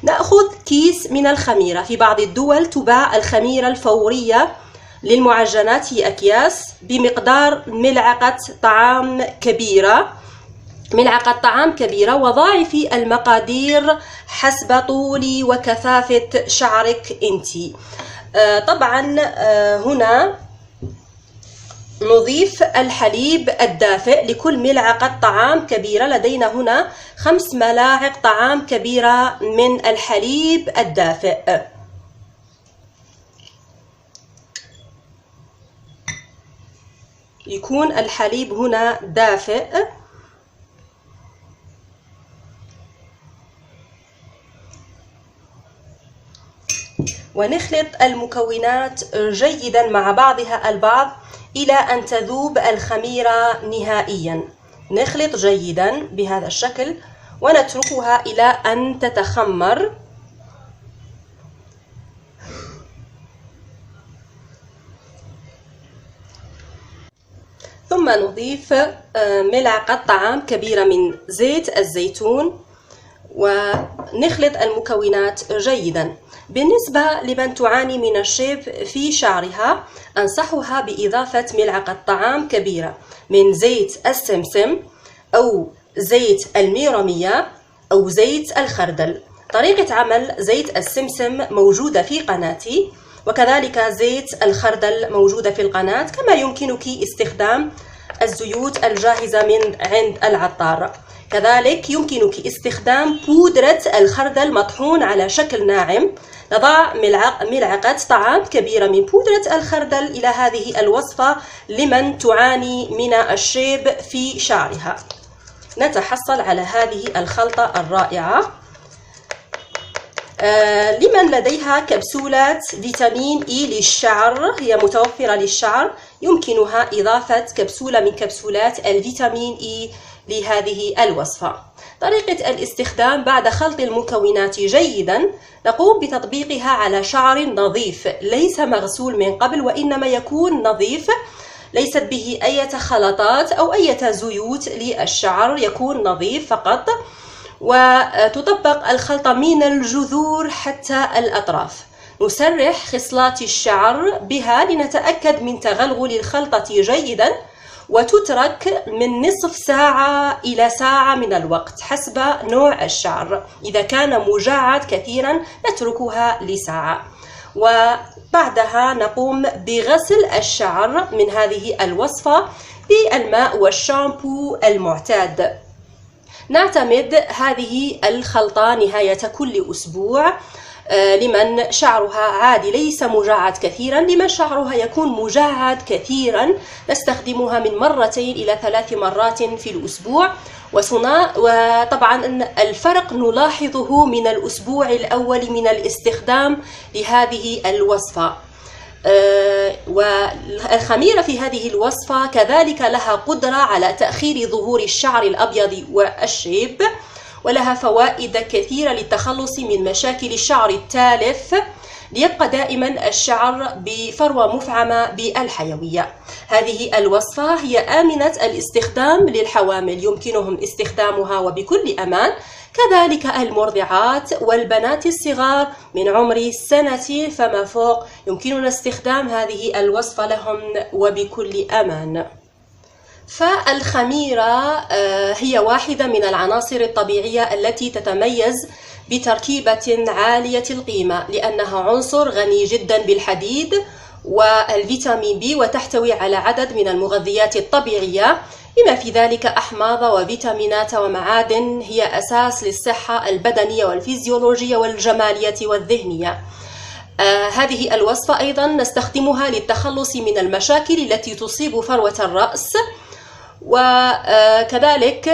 نأخذ كيس من الخميرة. في بعض الدول تباع الخميرة الفورية للمعجنات في أكياس بمقدار ملعقة طعام كبيرة، وضاعفي المقادير حسب طول وكثافة شعرك انتي. طبعا هنا نضيف الحليب الدافئ لكل ملعقة طعام كبيرة. لدينا هنا 5 ملاعق طعام كبيرة من الحليب الدافئ. يكون الحليب هنا دافئ. ونخلط المكونات جيدا مع بعضها البعض إلى أن تذوب الخميرة نهائيا. نخلط جيدا بهذا الشكل ونتركها إلى أن تتخمر. ثم نضيف ملعقة طعام كبيرة من زيت الزيتون ونخلط المكونات جيدا. بالنسبة لمن تعاني من الشيب في شعرها، أنصحها بإضافة ملعقة طعام كبيرة من زيت السمسم أو زيت الميرمية أو زيت الخردل. طريقة عمل زيت السمسم موجودة في قناتي، وكذلك زيت الخردل موجودة في القناة، كما يمكنك استخدام الزيوت الجاهزة من عند العطار. كذلك يمكنك استخدام بودرة الخردل مطحون على شكل ناعم. نضع ملعقة طعام كبيرة من بودرة الخردل إلى هذه الوصفة لمن تعاني من الشيب في شعرها. نتحصل على هذه الخلطة الرائعة. لمن لديها كبسولات فيتامين إي للشعر، هي متوفرة للشعر، يمكنها إضافة كبسولة من كبسولات الفيتامين إي لهذه الوصفة. طريقة الاستخدام: بعد خلط المكونات جيدا نقوم بتطبيقها على شعر نظيف ليس مغسول من قبل، وإنما يكون نظيف ليست به أي خلطات أو أي زيوت للشعر، يكون نظيف فقط. وتطبق الخلطة من الجذور حتى الأطراف. نسرح خصلات الشعر بها لنتأكد من تغلغل الخلطة جيدا، وتترك من نصف ساعة إلى ساعة من الوقت حسب نوع الشعر. إذا كان مجعد كثيرا نتركها لساعة، وبعدها نقوم بغسل الشعر من هذه الوصفة بالماء والشامبو المعتاد. نعتمد هذه الخلطة نهاية كل أسبوع لمن شعرها عادي ليس مجعد كثيرا. لمن شعرها يكون مجعد كثيرا نستخدمها من 2 إلى 3 مرات في الأسبوع. وطبعا الفرق نلاحظه من الأسبوع الأول من الاستخدام لهذه الوصفة. والخميرة في هذه الوصفة كذلك لها قدرة على تأخير ظهور الشعر الأبيض والشيب، ولها فوائد كثيرة للتخلص من مشاكل الشعر التالف، ليبقى دائما الشعر بفروة مفعمة بالحيوية. هذه الوصفة هي آمنة الاستخدام للحوامل، يمكنهم استخدامها وبكل أمان، كذلك المرضعات والبنات الصغار من عمر 1 سنة فما فوق يمكننا استخدام هذه الوصفة لهم وبكل أمان. فالخميرة هي واحدة من العناصر الطبيعية التي تتميز بتركيبة عالية القيمة، لأنها عنصر غني جدا بالحديد والفيتامين بي، وتحتوي على عدد من المغذيات الطبيعية بما في ذلك أحماض وفيتامينات ومعادن هي أساس للصحة البدنية والفيزيولوجية والجمالية والذهنية. هذه الوصفة أيضا نستخدمها للتخلص من المشاكل التي تصيب فروة الرأس، وكذلك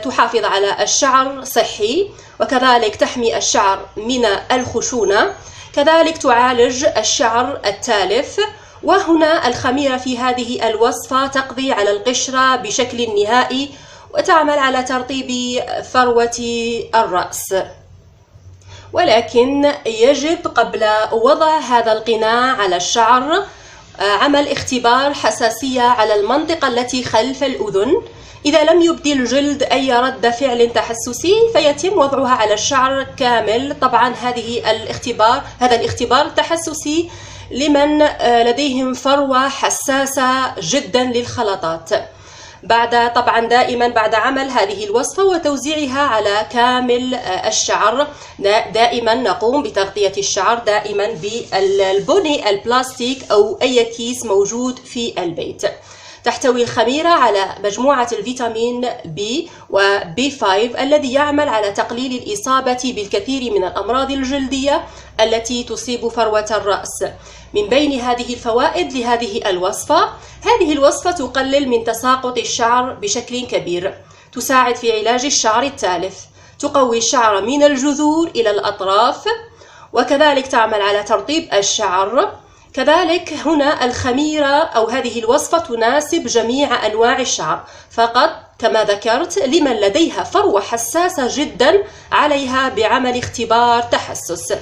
تحافظ على الشعر صحي، وكذلك تحمي الشعر من الخشونة، كذلك تعالج الشعر التالف. وهنا الخميرة في هذه الوصفة تقضي على القشرة بشكل نهائي وتعمل على ترطيب فروة الرأس. ولكن يجب قبل وضع هذا القناع على الشعر عمل اختبار حساسية على المنطقة التي خلف الأذن. إذا لم يبدي الجلد أي رد فعل تحسسي فيتم وضعها على الشعر كامل. طبعا هذا الاختبار التحسسي لمن لديهم فروة حساسة جدا للخلطات. دائما بعد عمل هذه الوصفة وتوزيعها على كامل الشعر، دائما نقوم بتغطية الشعر دائما بالبني البلاستيك أو أي كيس موجود في البيت. تحتوي الخميرة على مجموعة الفيتامين بي وبي 5 الذي يعمل على تقليل الإصابة بالكثير من الأمراض الجلدية التي تصيب فروة الرأس. من بين هذه الفوائد لهذه الوصفة، هذه الوصفة تقلل من تساقط الشعر بشكل كبير، تساعد في علاج الشعر التالف، تقوي الشعر من الجذور إلى الأطراف، وكذلك تعمل على ترطيب الشعر. كذلك هنا الخميرة أو هذه الوصفة تناسب جميع أنواع الشعر، فقط كما ذكرت لمن لديها فروة حساسة جدا عليها بعمل اختبار تحسس.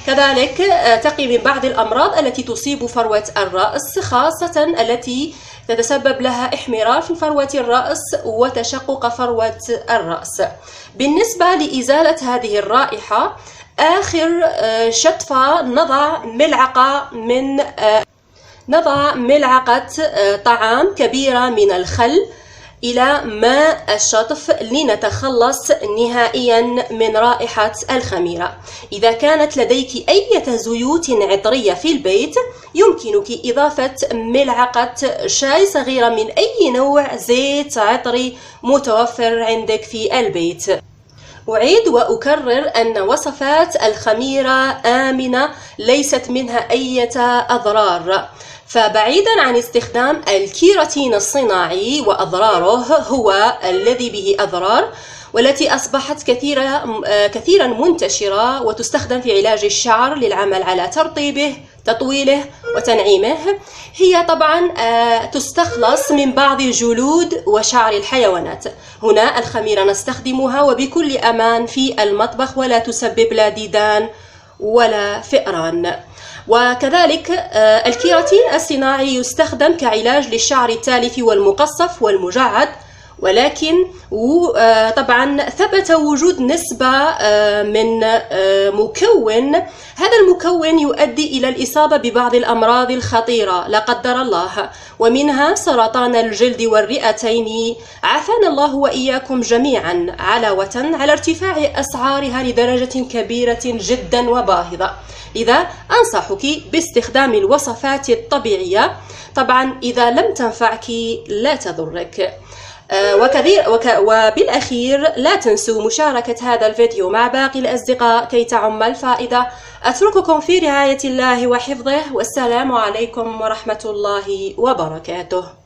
كذلك تقي من بعض الأمراض التي تصيب فروة الرأس، خاصة التي تتسبب لها احمرار في فروة الرأس وتشقق فروة الرأس. بالنسبة لإزالة هذه الرائحة، آخر شطفة نضع ملعقة طعام كبيرة من الخل إلى ماء الشطف لنتخلص نهائيا من رائحة الخميرة. إذا كانت لديك أي زيوت عطرية في البيت يمكنك إضافة ملعقة شاي صغيرة من أي نوع زيت عطري متوفر عندك في البيت. أعيد وأكرر أن وصفات الخميرة آمنة، ليست منها أي أضرار، فبعيدا عن استخدام الكيراتين الصناعي وأضراره هو الذي به أضرار والتي أصبحت كثيرا منتشرة وتستخدم في علاج الشعر للعمل على ترطيبه، تطويله وتنعيمه، هي طبعا تستخلص من بعض جلود وشعر الحيوانات. هنا الخميرة نستخدمها وبكل أمان في المطبخ ولا تسبب لا ديدان ولا فئران. وكذلك الكيراتين الصناعي يستخدم كعلاج للشعر التالف والمقصف والمجعد، ولكن طبعا ثبت وجود نسبة من مكون، هذا المكون يؤدي إلى الإصابة ببعض الأمراض الخطيرة لا قدر الله، ومنها سرطان الجلد والرئتين. عافانا الله وإياكم جميعا علاوة على ارتفاع أسعارها لدرجة كبيرة جدا وباهظة. لذا أنصحك باستخدام الوصفات الطبيعية، طبعا إذا لم تنفعك لا تضرك. وبالأخير لا تنسوا مشاركة هذا الفيديو مع باقي الأصدقاء كي تعم الفائدة. أترككم في رعاية الله وحفظه، والسلام عليكم ورحمة الله وبركاته.